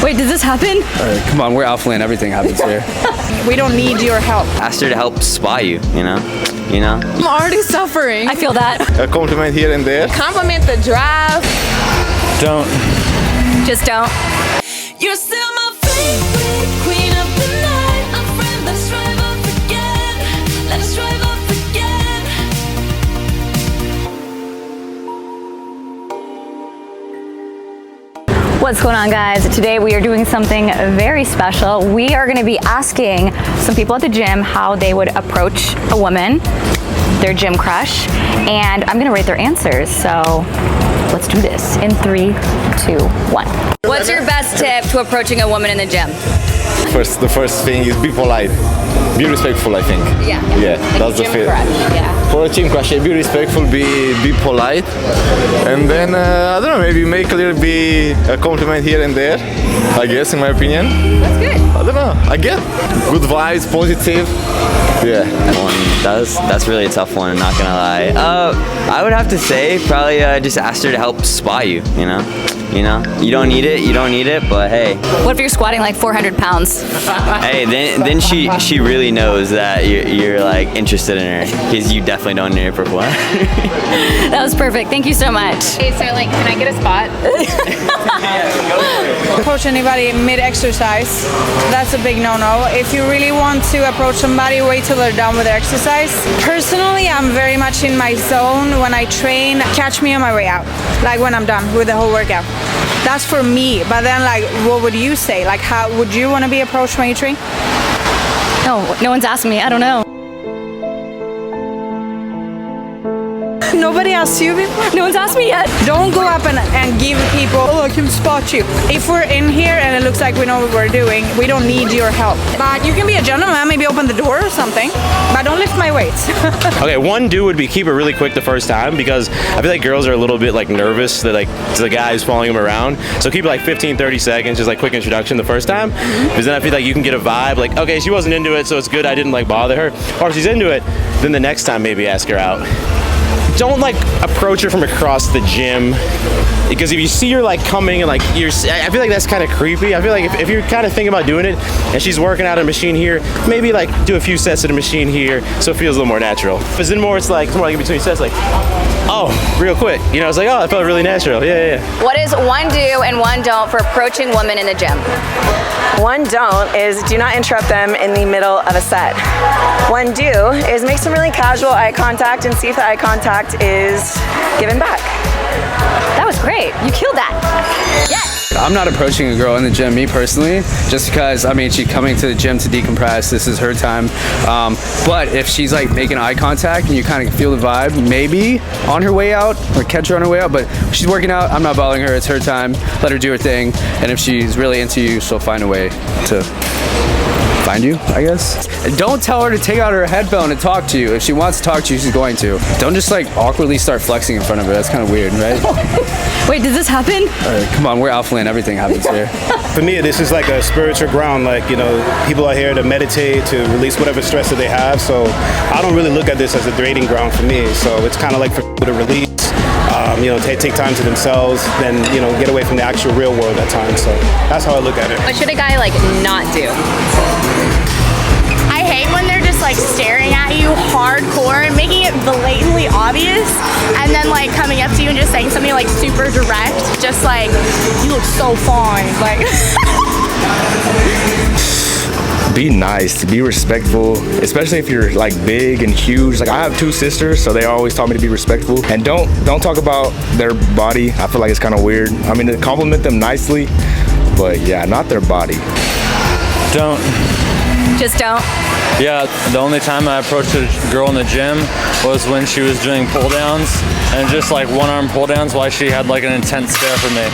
Wait, does this happen? Come on, we're Alphaland. Everything happens here. We don't need your help. Ask her to help spot you, you know? I'm already suffering. I feel that. A compliment here and there. Compliment the drive. Don't. Just don't. You're still my favorite queen of the night. A friend, let's drive off again. Let's drive off again. What's going on, guys? Today we are doing something very special. We are going to be asking some people at the gym how they would approach a woman, their gym crush, and I'm going to rate their answers. So let's do this in 3, 2, 1. What's your best tip to approaching a woman in the gym? The first thing is be polite. Be respectful, I think. Yeah, that's the gym crush. Yeah. For a gym crush, be respectful, be polite, and then I don't know, maybe make a compliment here and there. I guess, in my opinion. That's good. I don't know. I get good vibes, positive. Yeah. That's really a tough one, I'm not gonna lie. I would have to say probably just ask her to help spot you, you know? You don't need it, but hey. What if you're squatting like 400 pounds? Hey, then she really knows that you're like interested in her, because you definitely don't need her before. That was perfect. Thank you so much. Hey, so like, can I get a spot? Approach anybody mid-exercise. That's a big no-no. If you really want to approach somebody, wait till they're done with their exercise. Personally, I'm very much in my zone when I train. Catch me on my way out, like when I'm done with the whole workout. That's for me. But then, like, what would you say? Like, how would you want to be approached when you train? No one's asked me. I don't know. Nobody asked you before? No one's asked me yet. Don't go up and give people, oh, I can spot you. If we're in here and it looks like we know what we're doing, we don't need your help. But you can be a gentleman, maybe open the door or something, but don't lift my weights. Okay, one do would be keep it really quick the first time, because I feel like girls are a little bit like nervous that like to the guy who's following them around. So keep it like 15-30 seconds, just like quick introduction the first time. Because then I feel like you can get a vibe like, okay, she wasn't into it, so it's good I didn't like bother her. Or if she's into it, then the next time maybe ask her out. Don't like approach her from across the gym, because if you see her like coming and like I feel like that's kind of creepy. I feel like if you're kind of thinking about doing it and she's working out a machine here, maybe like do a few sets of the machine here so it feels a little more natural. But then it's more like in between sets, like, oh, real quick, it's like, oh, that felt really natural. Yeah. What is one do and one don't for approaching women in the gym? One don't is do not interrupt them in the middle of a set. One do is make some really casual eye contact and see if the eye contact is given back. That was great. You killed that. Yes. I'm not approaching a girl in the gym, me personally, just because, she's coming to the gym to decompress. This is her time. But if she's like making eye contact and you kind of feel the vibe, maybe on her way out or catch her on her way out, but if she's working out, I'm not bothering her. It's her time. Let her do her thing. And if she's really into you, she'll find a way to find you, I guess. And don't tell her to take out her headphone and talk to you. If she wants to talk to you, she's going to. Don't just like awkwardly start flexing in front of her. That's kind of weird, right? Wait, does this happen? Come on, we're Alphaland. Everything happens here. For me, this is like a spiritual ground. Like, people are here to meditate, to release whatever stress that they have. So I don't really look at this as a dating ground for me. So it's kind of like for people to release, take time to themselves, then, get away from the actual real world at times. So that's how I look at it. What should a guy like not do? I hate when they're just like staring at you hardcore and making it blatantly obvious, and then like coming up to you and just saying something like super direct, just like, you look so fine, like. Be nice, be respectful, especially if you're like big and huge. Like I have 2 sisters, so they always taught me to be respectful. And don't talk about their body. I feel like it's kind of weird. To compliment them nicely, but yeah, not their body. Don't. Just don't. Yeah, the only time I approached a girl in the gym was when she was doing pull downs, and just like one-arm pull downs while she had like an intense stare for me.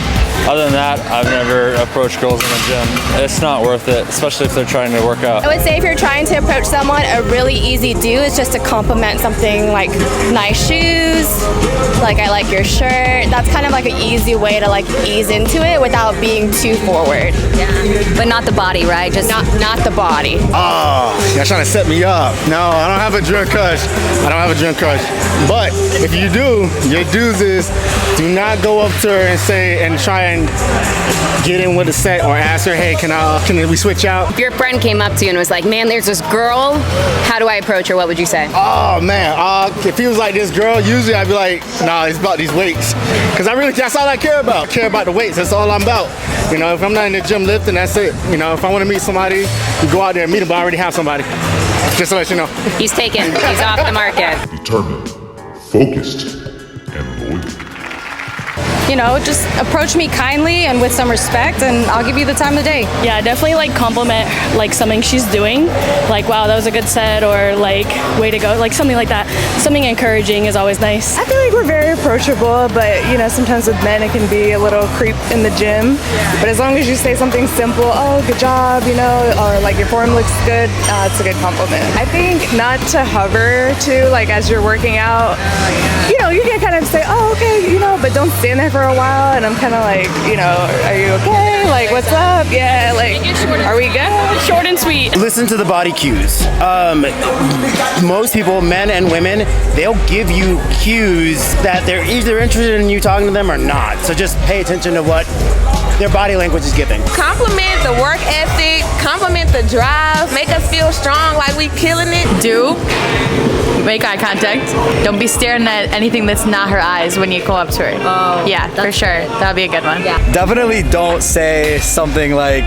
Other than that, I've never approached girls in the gym. It's not worth it, especially if they're trying to work out. I would say if you're trying to approach someone, a really easy do is just to compliment something like nice shoes, like I like your shirt. That's kind of like an easy way to like ease into it without being too forward. Yeah, but not the body, right? Just not the body. Oh, you're trying to set me up. No, I don't have a drunk crush. But if you do, your dudes is, do not go up to her and try and get in with a set or ask her, hey, can we switch out? If your friend came up to you and was like, man, there's this girl, how do I approach her? What would you say? Oh man, if he was like this girl, usually I'd be like, nah, it's about these weights. Cause that's all I care about. I care about the weights, that's all I'm about. You know, if I'm not in the gym lifting, that's it. You know, if I wanna meet somebody, you go out there and meet them, but I already have somebody. Just to let you know. He's taken, he's off the market. Determined, focused, and loyal. You know, just approach me kindly and with some respect, and I'll give you the time of the day. Yeah, definitely like compliment like something she's doing, like wow, that was a good set, or like way to go, like something like that. Something encouraging is always nice. I feel like we're very approachable, but you know, sometimes with men it can be a little creep in the gym. But as long as you say something simple, oh, good job, you know, or like your form looks good, it's a good compliment. I think not to hover too, like as you're working out. You know, you can kind of say, oh, okay, you know, but don't stand there for a while. And I'm kind of like, you know, are you okay? Like, what's up? Yeah, like, are we good? Short and sweet. Listen to the body cues. Most people, men and women, they'll give you cues that they're either interested in you talking to them or not. So just pay attention to what their body language is giving. Compliment the work ethic, compliment the drive, make us feel strong like we killing it. Make eye contact. Don't be staring at anything that's not her eyes when you go up to her. Oh, yeah, for sure. That'll be a good one. Yeah. Definitely don't say something like,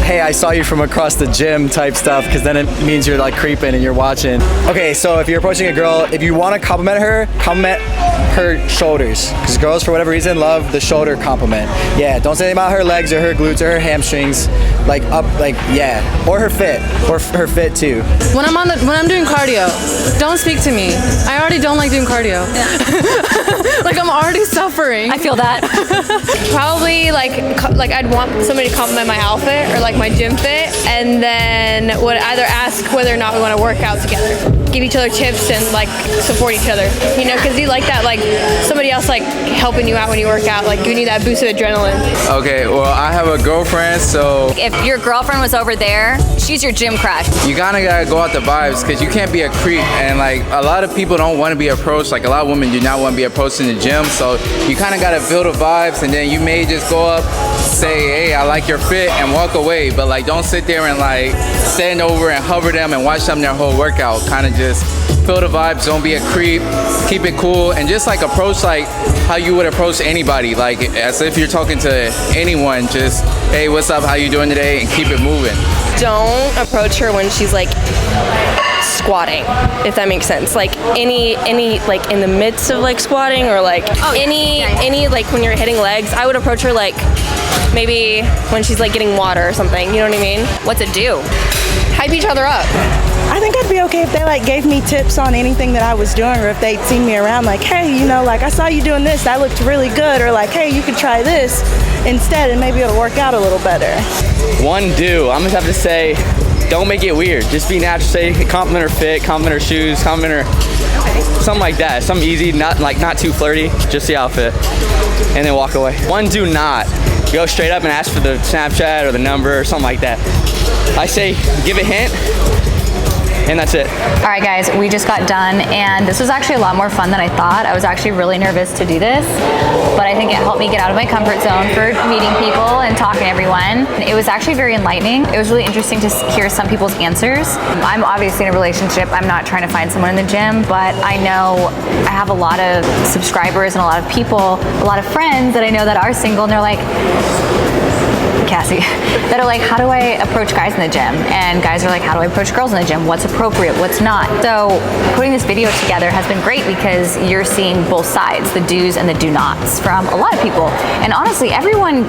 hey, I saw you from across the gym type stuff, because then it means you're like creeping and you're watching. Okay, so if you're approaching a girl, if you want to compliment her shoulders, because girls for whatever reason love the shoulder compliment. Yeah, don't say anything about her legs or her glutes or her hamstrings, like up, like yeah, or her fit too. When I'm doing cardio, don't speak to me. I already don't like doing cardio. Yeah. Like I'm already suffering. I feel that. Probably like I'd want somebody to compliment my outfit or like my gym fit, and then would either ask whether or not we want to work out together, give each other tips and like support each other. You know, because you like that, like somebody else like helping you out when you work out, like giving you that boost of adrenaline. Okay, well I have a girlfriend, so If your girlfriend was over there, she's your gym crush. you kinda gotta go out the vibes, because you can't be a creep, and like a lot of people don't want to be approached, like a lot of women do not want to be approached in the gym, so you kinda gotta feel the vibes, and then you may just go up, say, hey, I like your fit, and walk away, but like don't sit there and like stand over and hover them and watch them their whole workout. Kinda just feel the vibes, don't be a creep, keep it cool, and just like approach like how you would approach anybody, like as if you're talking to anyone. Just, hey, what's up, how you doing today, and keep it moving. Don't approach her when she's like squatting, if that makes sense. Like any like in the midst of like squatting, or like any like when you're hitting legs, I would approach her like maybe when she's like getting water or something, you know what I mean? What's it do? Hype each other up. I think I'd be okay if they like gave me tips on anything that I was doing, or if they'd seen me around, like, hey, you know, like I saw you doing this, that looked really good, or like, hey, you could try this instead and maybe it'll work out a little better. I'm gonna have to say, don't make it weird. Just be natural. Say compliment her fit, compliment her shoes, compliment her something like that. Something easy, not too flirty. Just the outfit, and then walk away. Do not go straight up and ask for the Snapchat or the number or something like that. I say give a hint, and that's it. All right, guys, we just got done, and this was actually a lot more fun than I thought. I was actually really nervous to do this, but I think it helped me get out of my comfort zone for meeting people and talking to everyone. It was actually very enlightening. It was really interesting to hear some people's answers. I'm obviously in a relationship. I'm not trying to find someone in the gym, but I know I have a lot of subscribers and a lot of people, a lot of friends that I know that are single, and they're like, Cassie, that are like, how do I approach guys in the gym? And guys are like, how do I approach girls in the gym? What's appropriate, what's not? So putting this video together has been great because you're seeing both sides, the do's and the do nots from a lot of people. And honestly, everyone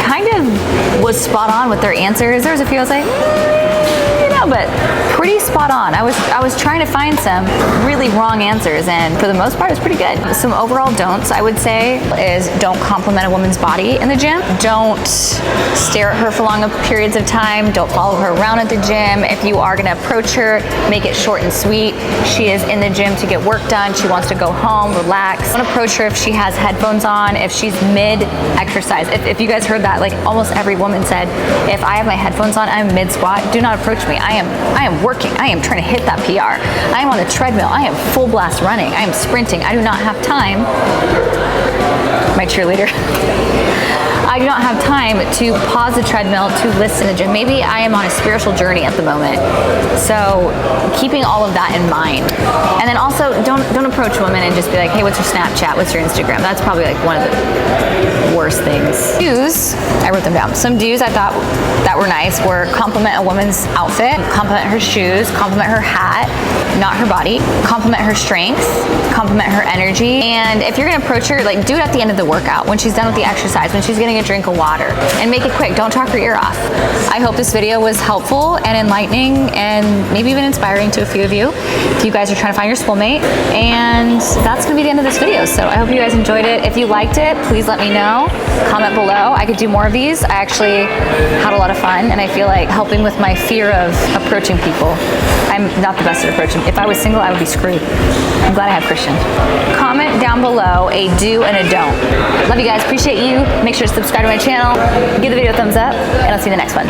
kind of was spot on with their answers. There was a few I was like, you know, but pretty spot on. I was trying to find some really wrong answers, and for the most part, it's pretty good. Some overall don'ts, I would say, is don't compliment a woman's body in the gym. Don't stare at her for long periods of time. Don't follow her around at the gym. If you are gonna approach her, make it short and sweet. She is in the gym to get work done. She wants to go home, relax. Don't approach her if she has headphones on, if she's mid-exercise. If you guys heard that, like almost every woman and said, if I have my headphones on, I'm mid squat, do not approach me. I am working. I am trying to hit that PR. I am on a treadmill. I am full blast running. I am sprinting. I do not have time. My cheerleader. I do not have time to pause the treadmill to listen to the gym. Maybe I am on a spiritual journey at the moment. So keeping all of that in mind. And then also don't approach women and just be like, hey, what's your Snapchat? What's your Instagram? That's probably like one of the worst things. Do's, I wrote them down. Some do's I thought that were nice were compliment a woman's outfit, compliment her shoes, compliment her hat, not her body, compliment her strength, compliment her energy. And if you're gonna approach her, like do it at the end of the workout, when she's done with the exercise, when she's getting a drink of water, and make it quick. Don't talk her ear off. I hope this video was helpful and enlightening and maybe even inspiring to a few of you if you guys are trying to find your soulmate. And that's gonna be the end of this video. So I hope you guys enjoyed it. If you liked it, please let me know. Comment below. I could do more of these. I actually had a lot of fun, and I feel like helping with my fear of approaching people. I'm not the best at approaching. If I was single, I would be screwed. I'm glad I have Christian. Comment down below a do and a don't. Love you guys. Appreciate you. Make sure to subscribe to my channel. Give the video a thumbs up, and I'll see you in the next one.